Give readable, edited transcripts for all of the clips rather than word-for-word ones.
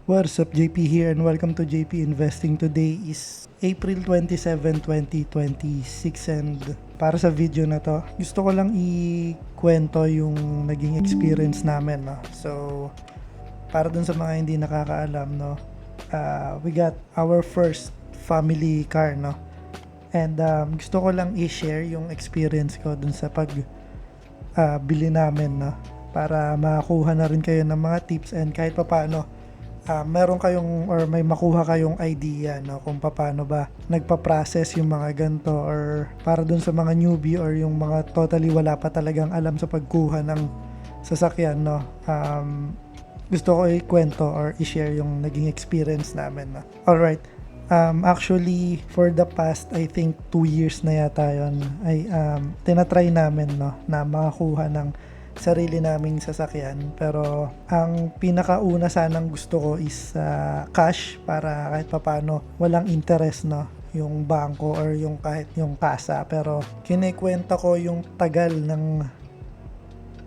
What's up, JP here and welcome to JP Investing. Today is April 27, 2026 and para sa video na to, gusto ko lang ikwento yung naging experience namin. No? So, para dun sa mga hindi nakakaalam, no? We got our first family car, no? And gusto ko lang i-share yung experience ko dun sa bili namin, no? Para makakuha na rin kayo ng mga tips and kahit pa paano meron kayong or may makuha kayong idea, no, kung paano ba nagpa-process yung mga ganito or para dun sa mga newbie or yung mga totally wala pa talagang alam sa pagkuha ng sasakyan, no. Gusto ko ikwento or i-share yung naging experience namin, no. Alright. Actually, for the past, I think 2 years na yata yun, ay tinatry namin, no, na makakuha ng sarili naming sasakyan. Pero ang pinakauna sanang gusto ko is cash para kahit papano walang interest, no, yung bangko or yung kahit yung kasa. Pero kinikwenta ko yung tagal ng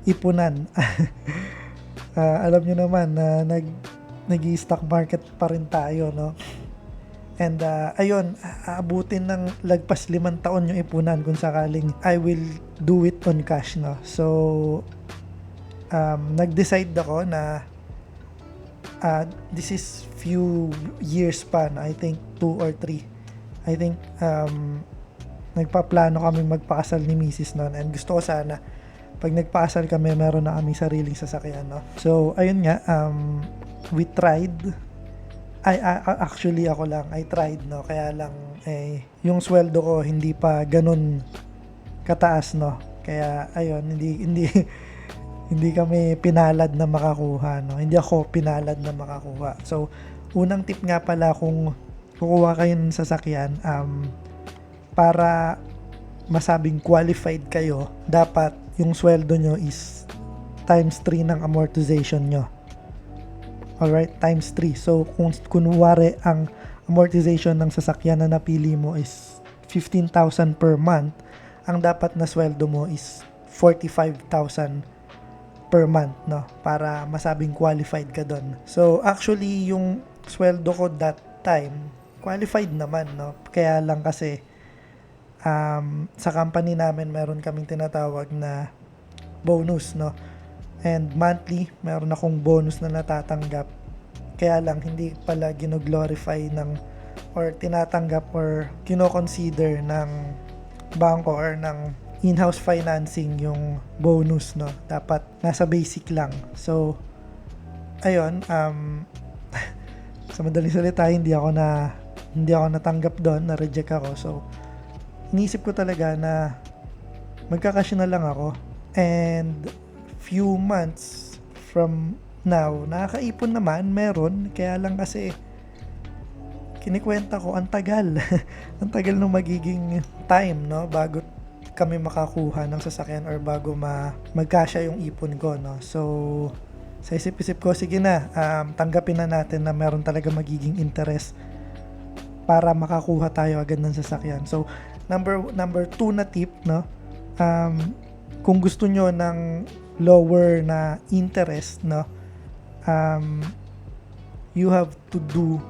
ipunan. Alam nyo naman na nag-i-stock market pa rin tayo, no. And ayun, aabutin ng lagpas 5 taon yung ipunan kung sakaling I will do it on cash, no. So nag-decide ako na this is few years pa na, I think 2 or 3. I think nagpaplano kami magpakasal ni Mrs. noon and gusto ko sana pag nagpakasal kami meron na kaming sariling sasakyan, no. So ayun nga, we tried. Actually ako lang, I tried, no. Kaya lang yung sweldo ko hindi pa ganun kataas, no. Kaya ayun, hindi kami pinalad na makakuha, no. Hindi ako pinalad na makakuha. So, unang tip nga pala kung kukuha kayo ng sasakyan, para masabing qualified kayo, dapat yung sweldo nyo is times 3 ng amortization nyo. Alright, times 3. So, kung kunwari ang amortization ng sasakyan na napili mo is 15,000 per month, ang dapat na sweldo mo is 45,000 per month, no, para masabing qualified ka doon. So actually yung sweldo ko that time qualified naman, no. Kaya lang kasi sa company namin meron kaming tinatawag na bonus, no, and monthly meron akong bonus na natatanggap. Kaya lang hindi pala gino-glorify ng or tinatanggap or kino-consider ng bangko or ng in-house financing yung bonus, no. Dapat nasa basic lang. So ayun, sa madaling salita, hindi ako natanggap doon, na-reject ako. So iniisip ko talaga na magkakash na lang ako and few months from now nakakaipon naman, meron. Kaya lang kasi kinikwenta ko ang tagal ang tagal ng magiging time, no, bago kami makakuha ng sasakyan or bago magkasya yung ipon ko, no. So sa isip-isip ko, sige na, tanggapin na natin na meron talaga magiging interest para makakuha tayo agad ng sasakyan. So number 2 na tip, no, kung gusto nyo ng lower na interest, no, you have to do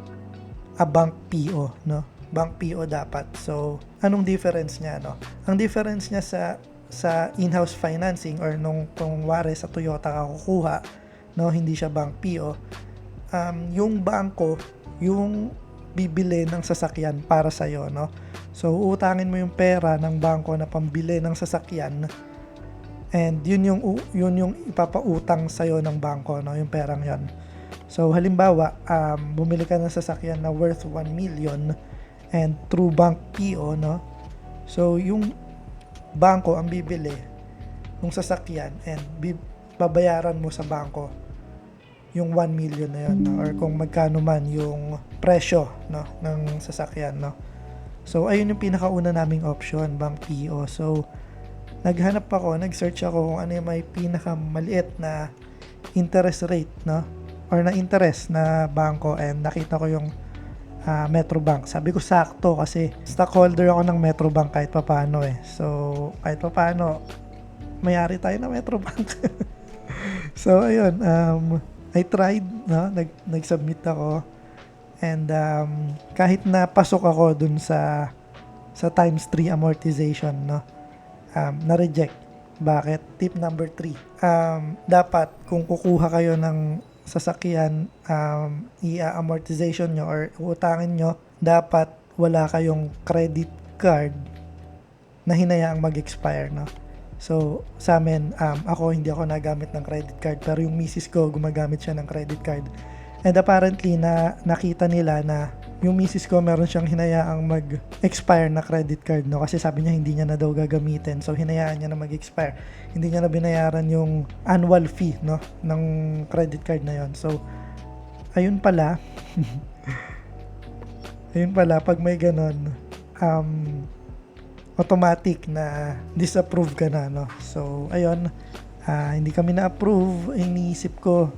a bank PO, no. Bank PO dapat. So, anong difference niya, no? Ang difference niya sa in-house financing or nung wari sa Toyota ka kukuha, no, hindi siya bank PO. Yung bangko, yung bibili ng sasakyan para sa iyo, no? So, utangin mo yung pera ng bangko na pambili ng sasakyan and yun yung ipapautang sa iyo ng bangko, no, yung perang 'yon. So, halimbawa, bumili ka ng sasakyan na worth 1 million and through bank PO, no? So, yung bangko ang bibili ng sasakyan and babayaran mo sa bangko yung 1 million na yun, no? Or kung magkano man yung presyo, no, ng sasakyan, no? So, ayun yung pinakauna naming option, bank PO. So, nag-search ako kung ano yung may pinakamaliit na interest rate, no? Or na interest na bangko and nakita ko yung Metrobank. Sabi ko sakto kasi stockholder ako ng Metrobank kahit papaano eh. So kahit papaano mayari tayo ng Metrobank. So ayun, I tried, no? Nag-submit ako. And kahit na pasok ako dun sa times 3 amortization, no? Na-reject. Bakit? Tip number 3. Dapat kung kukuha kayo ng sasakyan, i-amortization nyo or utangin nyo, dapat wala kayong credit card na hinayaang mag-expire, no? So, sa amin, ako hindi ako nagamit ng credit card, pero yung misis ko gumagamit siya ng credit card. And apparently, nakita nila na yung misis ko meron siyang hinayaang mag-expire na credit card, no? Kasi sabi niya hindi niya na daw gagamitin. So, hinayaan niya na mag-expire. Hindi niya na binayaran yung annual fee, no? Ng credit card na yon. So, ayun pala. Ayun pala, pag may ganon, automatic na disapprove ka na, no? So, ayun, hindi kami na-approve. Iniisip ko,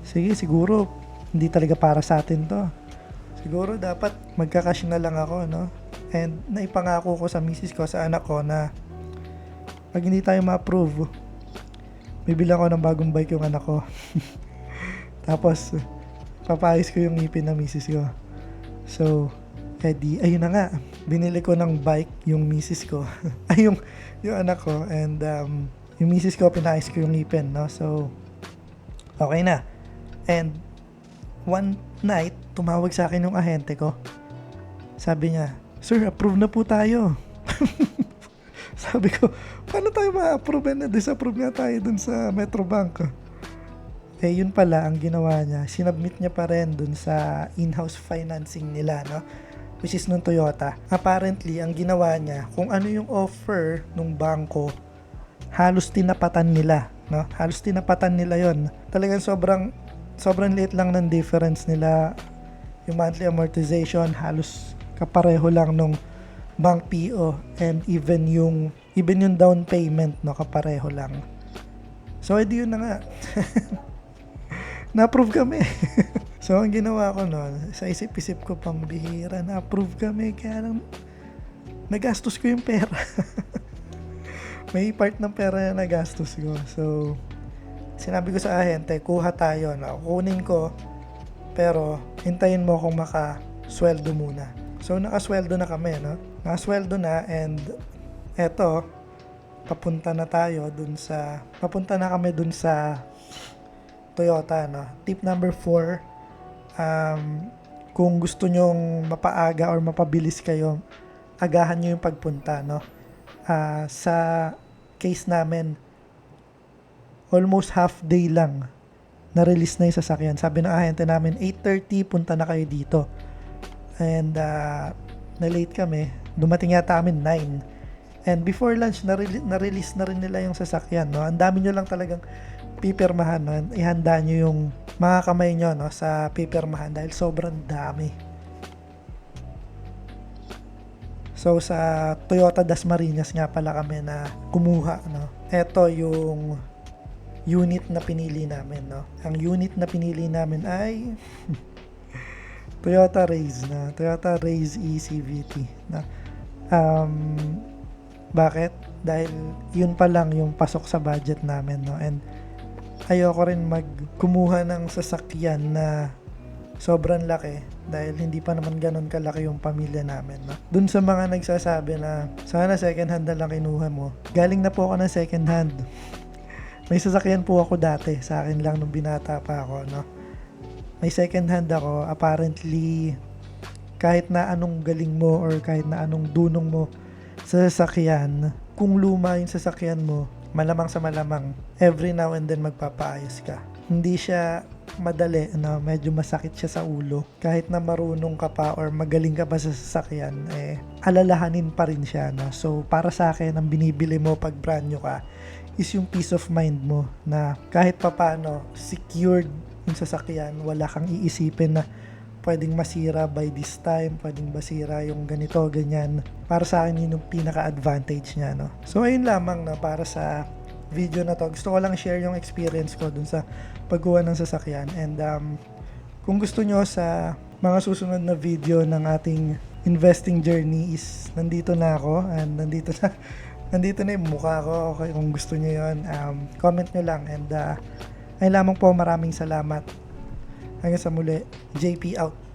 sige, siguro, hindi talaga para sa atin to. Siguro, dapat magka-cash na lang ako, no? And naipangako ko sa misis ko, sa anak ko, na pag hindi tayo ma-approve, bibilang ko ng bagong bike yung anak ko. Tapos, papayos ko yung ngipin ng misis ko. So, edi, ayun na nga, binili ko ng bike yung misis ko. Ay, yung anak ko. And yung misis ko, pinayos ko yung ngipin, no? So, okay na. And one night, tumawag sa akin yung ahente ko. Sabi niya, "Sir, approve na po tayo." Sabi ko, paano tayo ma-approve na disapprove nga tayo dun sa Metrobank? Eh, yun pala ang ginawa niya. Sinubmit niya pa rin dun sa in-house financing nila, no? Which is nung Toyota. Apparently, ang ginawa niya, kung ano yung offer nung bangko, halos tinapatan nila, no? Halos tinapatan nila yon. Talagang sobrang liit lang ng difference nila. Yung monthly amortization, halos kapareho lang nung bank PO, and even yung down payment, no, kapareho lang. So, edi yun na nga. Na-approve kami. So, ang ginawa ko noon, sa isip-isip ko, pambihira, na-approve kami, kaya lang, nagastos ko yung pera. May part ng pera na nagastos ko. So, sinabi ko sa ahente, kuha tayo, no? Kunin ko, pero hintayin mo akong makasweldo muna. So, nakasweldo na kami, no? Nakasweldo na, and eto, papunta na kami dun sa Toyota, no? Tip number 4, kung gusto nyong mapaaga or mapabilis kayo, agahan nyo yung pagpunta, no? Sa case namin, almost half day lang na-release na yung sasakyan. Sabi ng ahente namin, 8:30 punta na kayo dito. And na-late kami. Dumating yata kami 9. And before lunch, na-release na rin nila yung sasakyan, no? Ang dami nyo lang talagang pipirmahan, no? Ihanda nyo yung mga kamay nyo, no, sa pipirmahan dahil sobrang dami. So, sa Toyota Dasmariñas nga pala kami na kumuha, no? Ito yung unit na pinili namin, no? Ang unit na pinili namin ay Toyota Raze, na Toyota Raze eCVT, na bakit? Dahil yun pa lang yung pasok sa budget namin, no? And ayoko rin magkumuha ng sasakyan na sobrang laki dahil hindi pa naman ganun kalaki yung pamilya namin, no? Dun sa mga nagsasabi na sana second hand na lang kinuha mo, galing na po ako ng second hand. May sasakyan po ako dati, sa akin lang nung binata pa ako, no? May second hand ako. Apparently, kahit na anong galing mo or kahit na anong dunong mo sa sasakyan, kung luma yung sasakyan mo, malamang sa malamang, every now and then magpapaayos ka. Hindi siya madali, no? Medyo masakit siya sa ulo. Kahit na marunong ka pa or magaling ka pa sa sasakyan, alalahanin pa rin siya, no? So, para sa akin, ang binibili mo pag brand new ka is yung peace of mind mo na kahit papano, secured yung sasakyan, wala kang iisipin na pwedeng masira by this time, pwedeng masira yung ganito, ganyan. Para sa akin, yun yung pinaka-advantage niya, no? So, ayun lamang na para sa video na to. Gusto ko lang share yung experience ko dun sa pagkuha ng sasakyan. And kung gusto nyo sa mga susunod na video ng ating investing journey is nandito na ako, and nandito na yung mukha ko. Okay, kung gusto nyo yun, comment nyo lang, and Ay lamang po, maraming salamat. Hanggang sa muli, JP out.